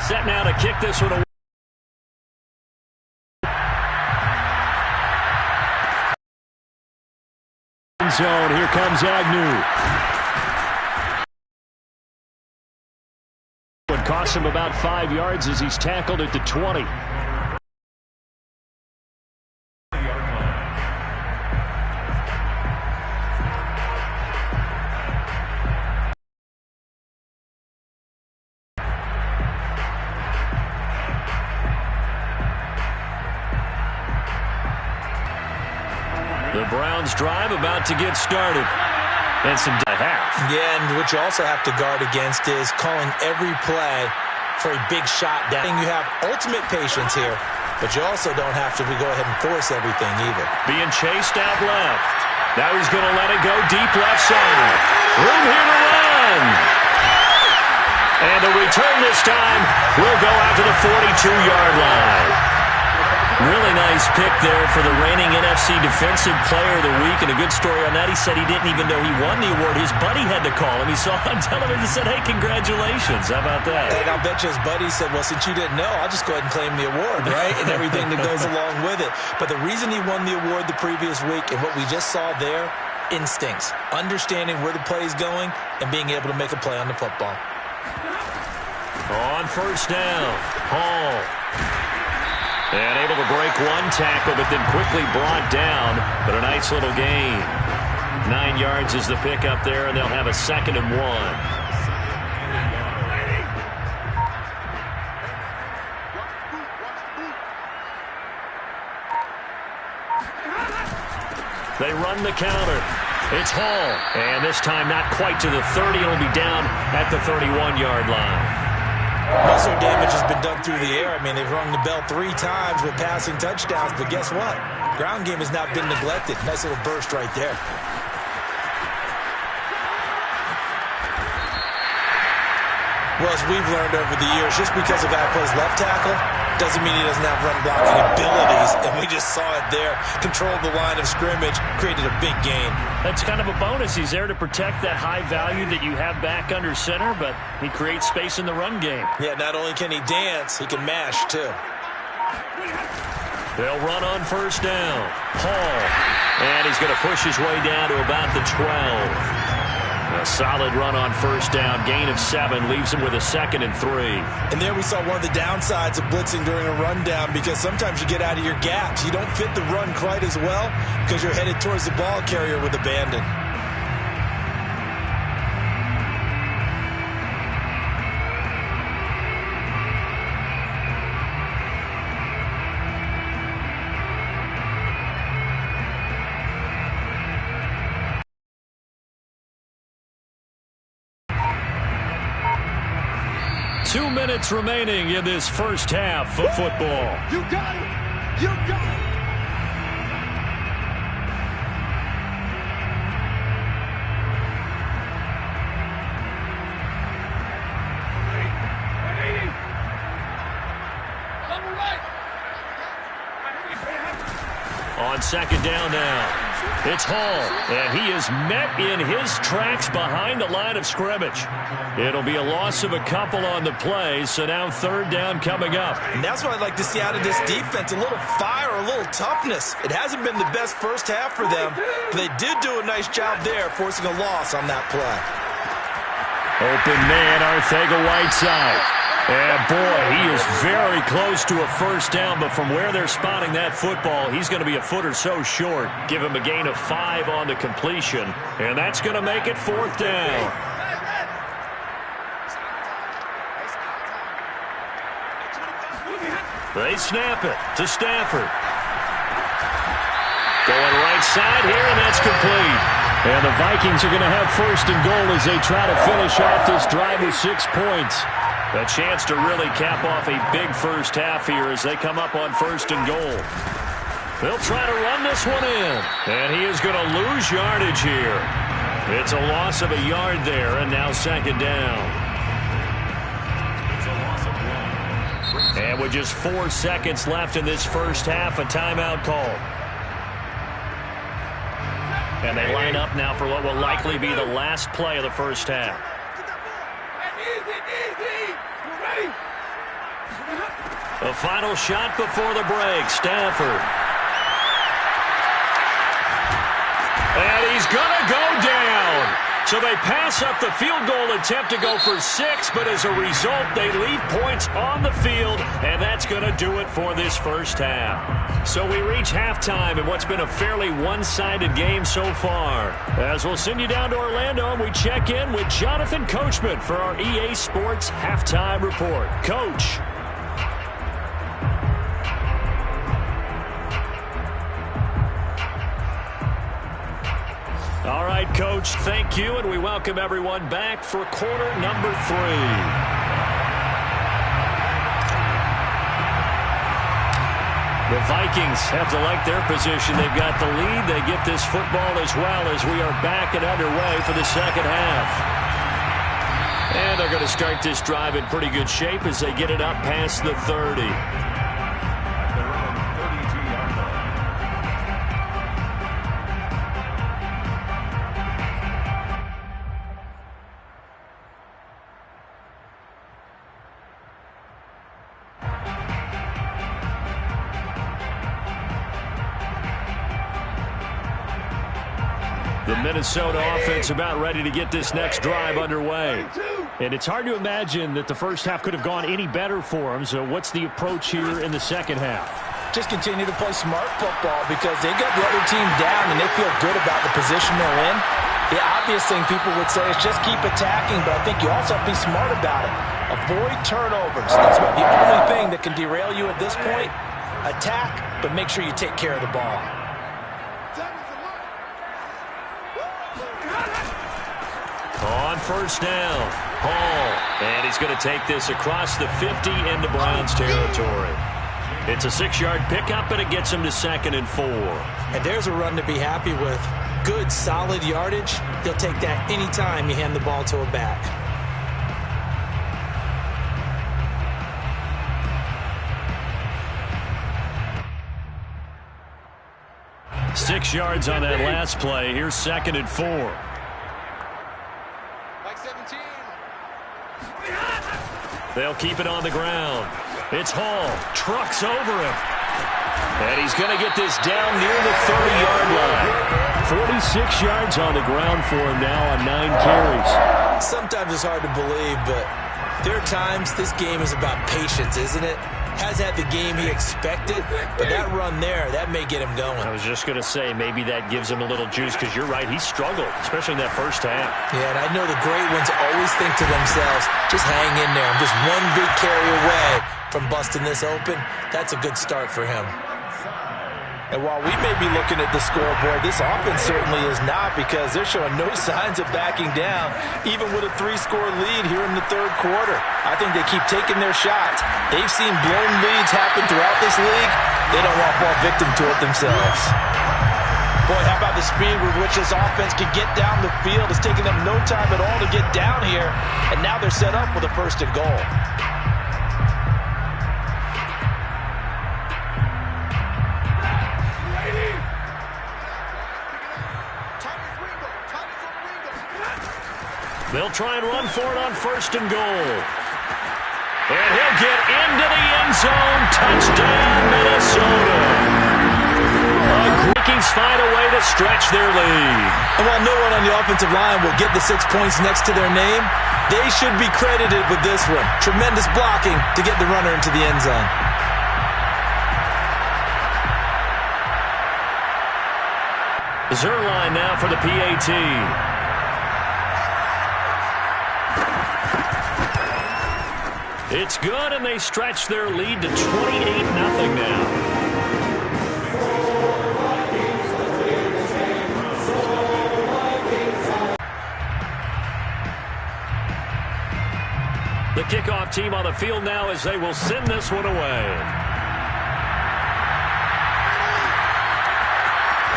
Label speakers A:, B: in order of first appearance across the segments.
A: Set now to kick this one away. Zone. Here comes Agnew. It costs him about 5 yards as he's tackled at the 20. The Browns drive about to get started. And some half.
B: Yeah, and what you also have to guard against is calling every play for a big shot down. You have ultimate patience here, but you also don't have to go ahead and force everything either.
A: Being chased out left. Now he's going to let it go deep left side. Room here to run. And the return this time will go out to the 42-yard line. Really nice pick there for the reigning NFC Defensive Player of the Week. And a good story on that. He said he didn't even know he won the award. His buddy had to call him. He saw it on television and said, hey, congratulations. How about that?
B: And I'll bet you his buddy said, well, since you didn't know, I'll just go ahead and claim the award, right? And everything that goes along with it. But the reason he won the award the previous week and what we just saw there, instincts, understanding where the play is going and being able to make a play on the football.
A: On first down, Hall. And able to break one tackle, but then quickly brought down. But a nice little gain. 9 yards is the pickup there, and they'll have a 2nd and 1. They run the counter. It's Hall. And this time not quite to the 30. It'll be down at the 31-yard line.
B: Most of the damage has been done through the air. I mean, they've rung the bell 3 times with passing touchdowns, but guess what? Ground game has not been neglected. Nice little burst right there. Well, as we've learned over the years, just because a guy plays left tackle doesn't mean he doesn't have run blocking abilities, and we just saw it there. Controlled the line of scrimmage, created a big gain.
A: That's kind of a bonus. He's there to protect that high value that you have back under center, but he creates space in the run game.
B: Yeah, not only can he dance, he can mash, too.
A: They'll run on first down. Hall. And he's going to push his way down to about the 12. A solid run on first down. Gain of 7 leaves him with a 2nd and 3.
B: And there we saw one of the downsides of blitzing during a rundown, because sometimes you get out of your gaps. You don't fit the run quite as well because you're headed towards the ball carrier with abandon.
A: Two minutes remaining in this first half of football.
C: You got it! You got it!
A: On second down now, it's Hall, and he is met in his tracks behind the line of scrimmage. It'll be a loss of a couple on the play, so now third down coming up.
B: And that's what I'd like to see out of this defense, a little fire, a little toughness. It hasn't been the best first half for them, but they did do a nice job there, forcing a loss on that play.
A: Open man, Arcega-Whiteside. And boy, he is very close to a first down, but from where they're spotting that football, he's going to be a foot or so short. Give him a gain of 5 on the completion, and that's going to make it fourth down. They snap it to Stafford. Going right side here, and that's complete. And the Vikings are going to have first and goal as they try to finish off this drive with 6 points. A chance to really cap off a big first half here as they come up on first and goal. They'll try to run this one in. And he is going to lose yardage here. It's a loss of a yard there, and now second down. And with just 4 seconds left in this first half, a timeout call. And they line up now for what will likely be the last play of the first half. A final shot before the break. Stafford. And he's going to go down. So they pass up the field goal attempt to go for 6, but as a result, they leave points on the field, and that's going to do it for this first half. So we reach halftime in what's been a fairly one-sided game so far. As we'll send you down to Orlando, and we check in with Jonathan Coachman for our EA Sports Halftime Report. Coach. All right, Coach, thank you, and we welcome everyone back for quarter number 3. The Vikings have to like their position. They've got the lead. They get this football as well as we are back and underway for the second half. And they're going to start this drive in pretty good shape as they get it up past the 30. The Minnesota offense about ready to get this next drive underway.
D: And it's hard to imagine that the first half could have gone any better for them. So what's the approach here in the second half?
B: Just continue to play smart football because they got the other team down and they feel good about the position they're in. The obvious thing people would say is just keep attacking, but I think you also have to be smart about it. Avoid turnovers. That's about the only thing that can derail you at this point. Attack, but make sure you take care of the ball.
A: On first down, Hall. And he's going to take this across the 50 into Browns territory. It's a 6-yard pickup, and it gets him to 2nd and 4.
B: And there's a run to be happy with. Good, solid yardage. He'll take that anytime you hand the ball to a back.
A: Six yards on that last play. Here's 2nd and 4. They'll keep it on the ground. It's Hall. Trucks over him. And he's going to get this down near the 30-yard line. 46 yards on the ground for him now on 9 carries.
B: Sometimes it's hard to believe, but there are times this game is about patience, isn't it? Has had the game he expected, but that run there, that may get him going.
A: I was just going to say, maybe that gives him a little juice, because you're right, he struggled, especially in that first half.
B: Yeah, and I know the great ones always think to themselves, just hang in there. I'm just one big carry away from busting this open. That's a good start for him. And while we may be looking at the scoreboard, this offense certainly is not, because they're showing no signs of backing down, even with a 3-score lead here in the third quarter. I think they keep taking their shots. They've seen blown leads happen throughout this league. They don't want to fall victim to it themselves. Boy, how about the speed with which this offense can get down the field? It's taking them no time at all to get down here, and now they're set up with a 1st and goal.
A: They'll try and run for it on 1st and goal. And he'll get into the end zone. Touchdown, Minnesota. The Vikings find a way to stretch their lead.
B: And while no one on the offensive line will get the 6 points next to their name, they should be credited with this one. Tremendous blocking to get the runner into the end zone.
A: Zuerlein now for the PAT. It's good, and they stretch their lead to 28-0 now. The kickoff team on the field now as they will send this one away.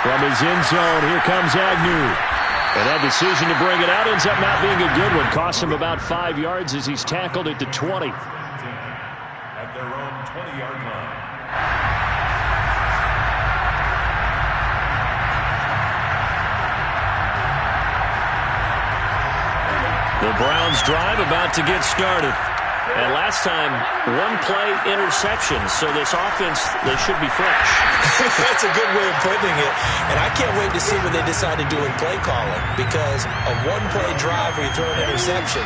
D: From his end zone, here comes Agnew. And that decision to bring it out ends up not being a good one. Costs him about 5 yards as he's tackled it to 20.
E: At their own 20-yard line.
A: The Browns drive about to get started.
D: And last time, one play interception. So this offense, they should be fresh.
B: That's a good way of putting it. And I can't wait to see what they decide to do in play calling, because a one-play drive where you throw an interception,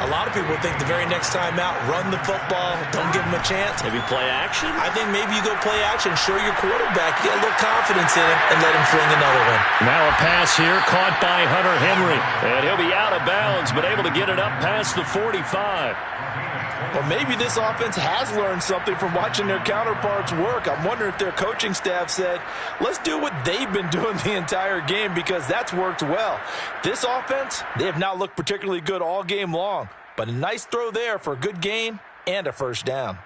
B: a lot of people think the very next time out, run the football, don't give him a chance.
D: Maybe play action?
B: I think maybe you go play action, show your quarterback, get a little confidence in him, and let him fling another one.
D: Now a pass here, caught by Hunter Henry. And he'll be out of bounds, but able to get it up past the 45.
F: Well, maybe this offense has learned something from watching their counterparts work. I'm wondering if their coaching staff said, let's do what they've been doing the entire game, because that's worked well. This offense, they have not looked particularly good all game long, but a nice throw there for a good gain and a first down.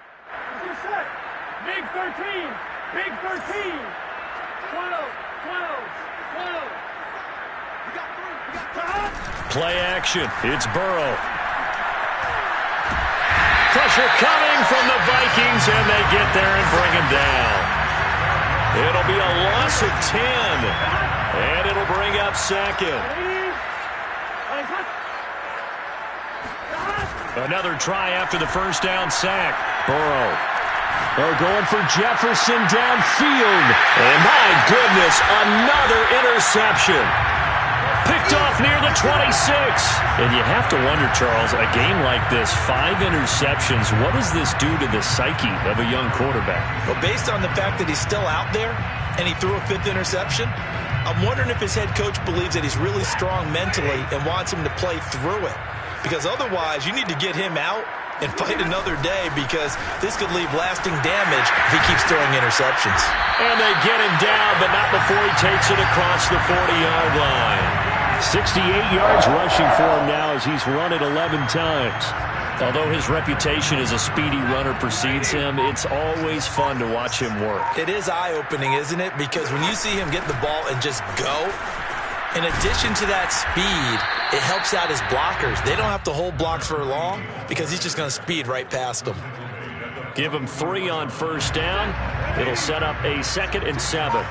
C: Big 13. Big 13. 12. 12. 12. You got 3. You got 5.
D: Play action. It's Burrow. Pressure coming from the Vikings, and they get there and bring him down. It'll be a loss of 10, and it'll bring up second. Another try after the first down sack. Burrow. They're going for Jefferson downfield. And my goodness, another interception. Picked off near the 26. And you have to wonder, Charles, a game like this, 5 interceptions, what does this do to the psyche of a young quarterback?
B: Well, based on the fact that he's still out there and he threw a 5th interception, I'm wondering if his head coach believes that he's really strong mentally and wants him to play through it. Because otherwise, you need to get him out and fight another day, because this could leave lasting damage if he keeps throwing interceptions.
D: And they get him down, but not before he takes it across the 40-yard line. 68 yards rushing for him now as he's run it 11 times. Although his reputation as a speedy runner precedes him, it's always fun to watch him work.
B: It is eye-opening, isn't it? Because when you see him get the ball and just go, in addition to that speed, it helps out his blockers. They don't have to hold blocks for long because he's just going to speed right past them.
D: Give him 3 on first down. It'll set up a 2nd and 7.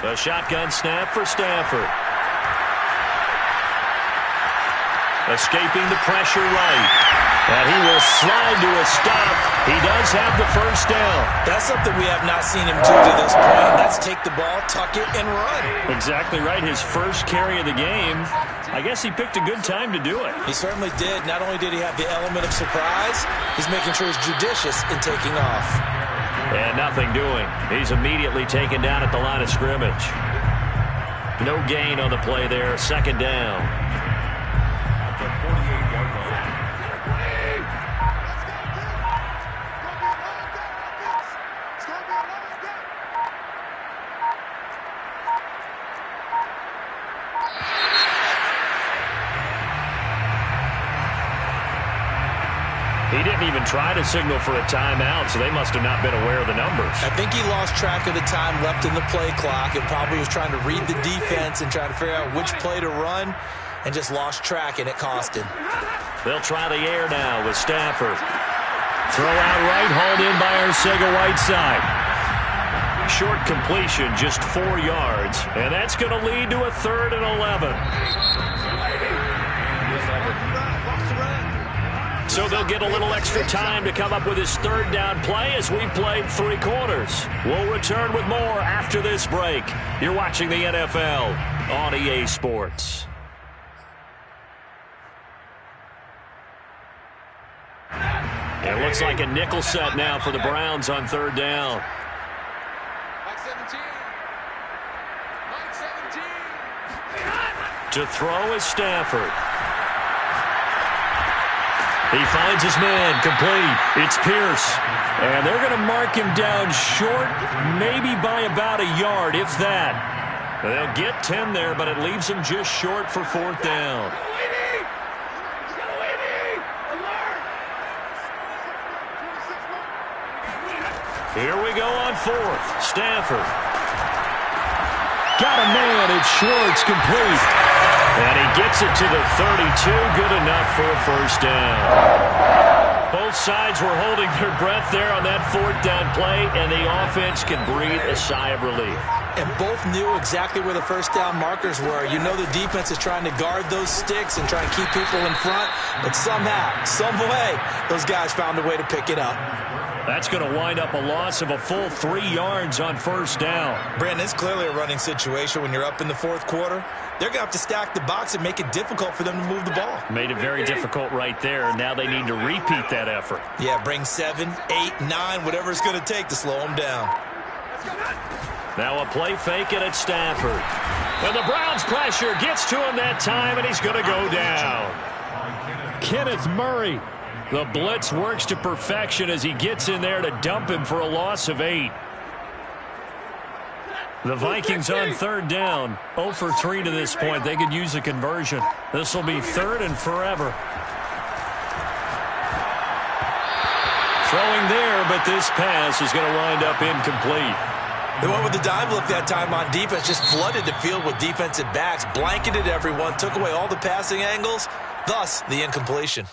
D: A shotgun snap for Stafford. Escaping the pressure right. And he will slide to a stop. He does have the first down.
B: That's something we have not seen him do to this point. That's take the ball, tuck it, and run.
D: Exactly right. His first carry of the game. I guess he picked a good time to do it.
B: He certainly did. Not only did he have the element of surprise, he's making sure he's judicious in taking off.
D: And nothing doing. He's immediately taken down at the line of scrimmage. No gain on the play there. 2nd down. He didn't even try to signal for a timeout, so they must have not been aware of the numbers.
B: I think he lost track of the time left in the play clock and probably was trying to read the defense and trying to figure out which play to run, and just lost track, and it cost him.
D: They'll try the air now with Stafford. Throw out right, hauled in by Arcega-Whiteside. Short completion, just 4 yards, and that's going to lead to a 3rd and 11. So they'll get a little extra time to come up with his 3rd down play as we've played 3 quarters. We'll return with more after this break. You're watching the NFL on EA Sports. It looks like a nickel set now for the Browns on 3rd down. To throw is Stafford. He finds his man, complete. It's Pierce. And they're going to mark him down short, maybe by about a yard, if that. They'll get 10 there, but it leaves him just short for 4th down. Here we go on 4th. Stafford. Got a man. It's Schwartz, complete. And he gets it to the 32. Good enough for a first down.
A: Both sides were holding their breath there on that fourth down play, and the offense can breathe a sigh of relief.
B: And both knew exactly where the first down markers were. You know the defense is trying to guard those sticks and try and keep people in front, but somehow, some way, those guys found a way to pick it up.
A: That's going to wind up a loss of a full 3 yards on first down.
B: Brandon, it's clearly a running situation when you're up in the fourth quarter. They're going to have to stack the box and make it difficult for them to move the ball.
A: Made it very difficult right there, and now they need to repeat that effort.
B: Yeah, bring 7, 8, 9, whatever it's going to take to slow them down.
A: Now a play fake it at Stafford. And the Browns pressure gets to him that time, and he's going to go down. Kenneth Murray. The blitz works to perfection as he gets in there to dump him for a loss of 8. The Vikings on third down. 0 for 3 to this point. They could use a conversion. This will be third and forever. Throwing there, but this pass is going to wind up incomplete.
B: They went with the dive look that time on defense, just flooded the field with defensive backs, blanketed everyone, took away all the passing angles, thus the incompletion.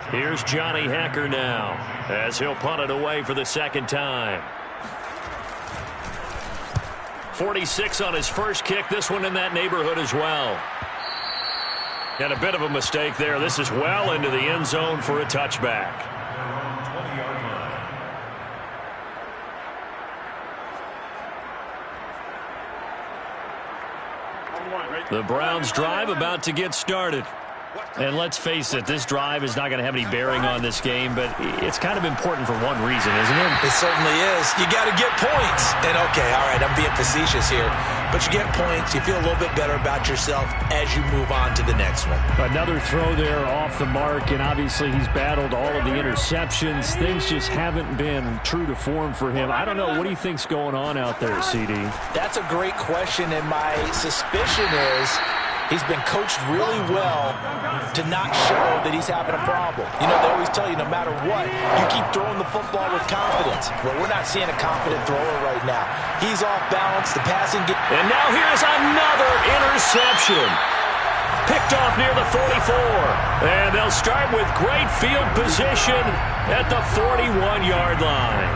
A: Here's Johnny Hekker now as he'll punt it away for the second time. 46 on his first kick. This one in that neighborhood as well. And a bit of a mistake there. This is well into the end zone for a touchback. The Browns drive about to get started. And let's face it, this drive is not going to have any bearing on this game, but it's kind of important for one reason, isn't it?
B: It certainly is. You got to get points. And, okay, all right, I'm being facetious here. But you get points, you feel a little bit better about yourself as you move on to the next one.
D: Another throw there off the mark, and obviously he's battled all of the interceptions. Things just haven't been true to form for him. I don't know. What do you think's going on out there, CD?
B: That's a great question, and my suspicion is he's been coached really well to not show that he's having a problem. You know, they always tell you no matter what, you keep throwing the football with confidence. Well, we're not seeing a confident thrower right now. He's off balance. The passing game.
A: And now here's another interception. Picked off near the 44. And they'll start with great field position at the 41-yard line.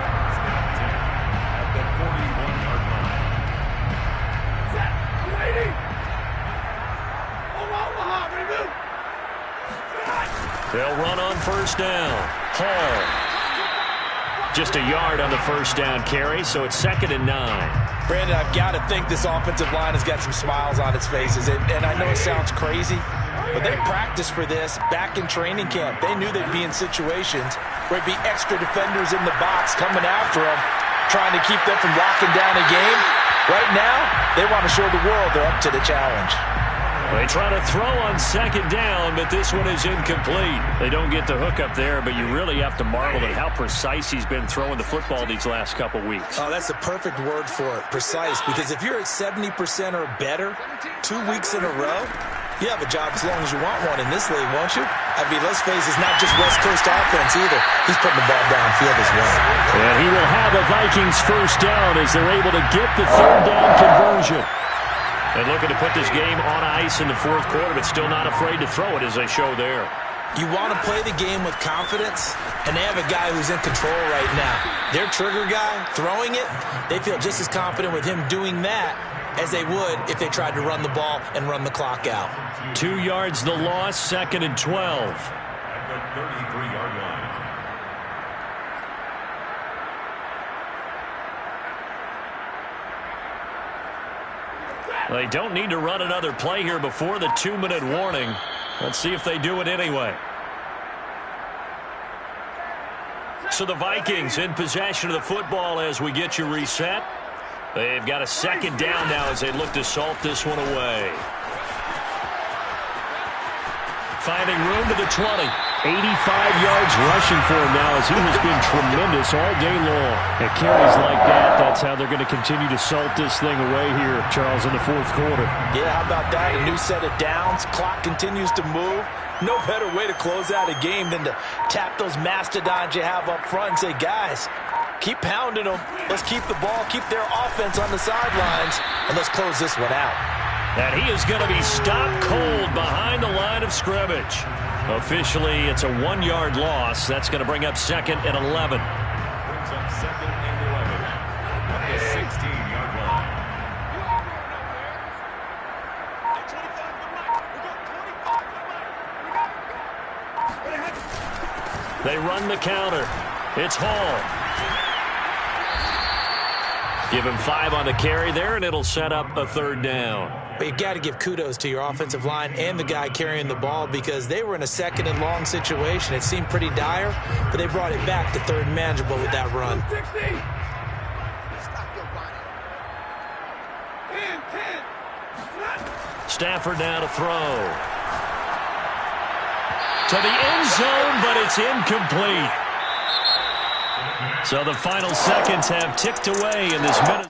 A: They'll run on first down. Hall. Just a yard on the first down carry, so it's 2nd and 9.
B: Brandon, I've got to think this offensive line has got some smiles on its faces. And I know it sounds crazy, but they practiced for this back in training camp. They knew they'd be in situations where it'd be extra defenders in the box coming after them, trying to keep them from locking down a game. Right now, they want to show the world they're up to the challenge.
A: They try to throw on second down, but this one is incomplete. They don't get the hook up there, but you really have to marvel at how precise he's been throwing the football these last couple weeks.
B: Oh, that's the perfect word for it, precise, because if you're at 70% or better 2 weeks in a row, you have a job as long as you want one in this league, won't you? I mean, let's face it, it's not just West Coast offense either. He's putting the ball downfield as well.
A: And he will have a Vikings first down as they're able to get the third down conversion. And looking to put this game on ice in the fourth quarter, but still not afraid to throw it as they show there.
B: You want to play the game with confidence, and they have a guy who's in control right now. Their trigger guy, throwing it, they feel just as confident with him doing that as they would if they tried to run the ball and run the clock out.
A: 2 yards the loss, 2nd and 12.
E: At the 33-yard line.
A: They don't need to run another play here before the 2-minute warning. Let's see if they do it anyway. So the Vikings in possession of the football as we get you reset. They've got a second down now as they look to salt this one away. Finding room to the 20.
D: 85 yards rushing for him now as he has been tremendous all day long. At carries like that, that's how they're going to continue to salt this thing away here, Charles, in the fourth quarter.
B: Yeah, how about that? A new set of downs. Clock continues to move. No better way to close out a game than to tap those mastodons you have up front and say, guys, keep pounding them. Let's keep the ball, keep their offense on the sidelines, and let's close this one out.
D: And he is going to be stopped cold behind the line of scrimmage. Officially, it's a 1-yard loss. That's going to bring up 2nd and 11.
E: Brings up 2nd and 11 at the 16-yard line.
D: They run the counter. It's Hall. Give him 5 on the carry there, and it'll set up a 3rd down.
B: But you got to give kudos to your offensive line and the guy carrying the ball because they were in a 2nd and long situation. It seemed pretty dire, but they brought it back to 3rd and manageable with that run.
C: 60.
D: Stafford now to throw. To the end zone, but it's incomplete. So the final seconds have ticked away in this minute.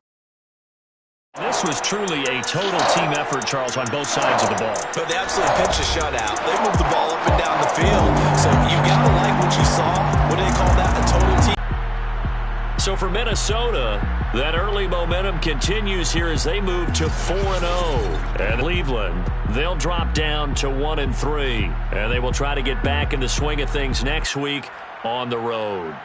D: This was truly a total team effort, Charles, on both sides of the ball.
B: But they absolutely pitched a shutout. They moved the ball up and down the field. So you got to like what you saw. What do they call that? A total team.
D: So for Minnesota, that early momentum continues here as they move to 4-0. And Cleveland, they'll drop down to 1-3. And they will try to get back in the swing of things next week on the road.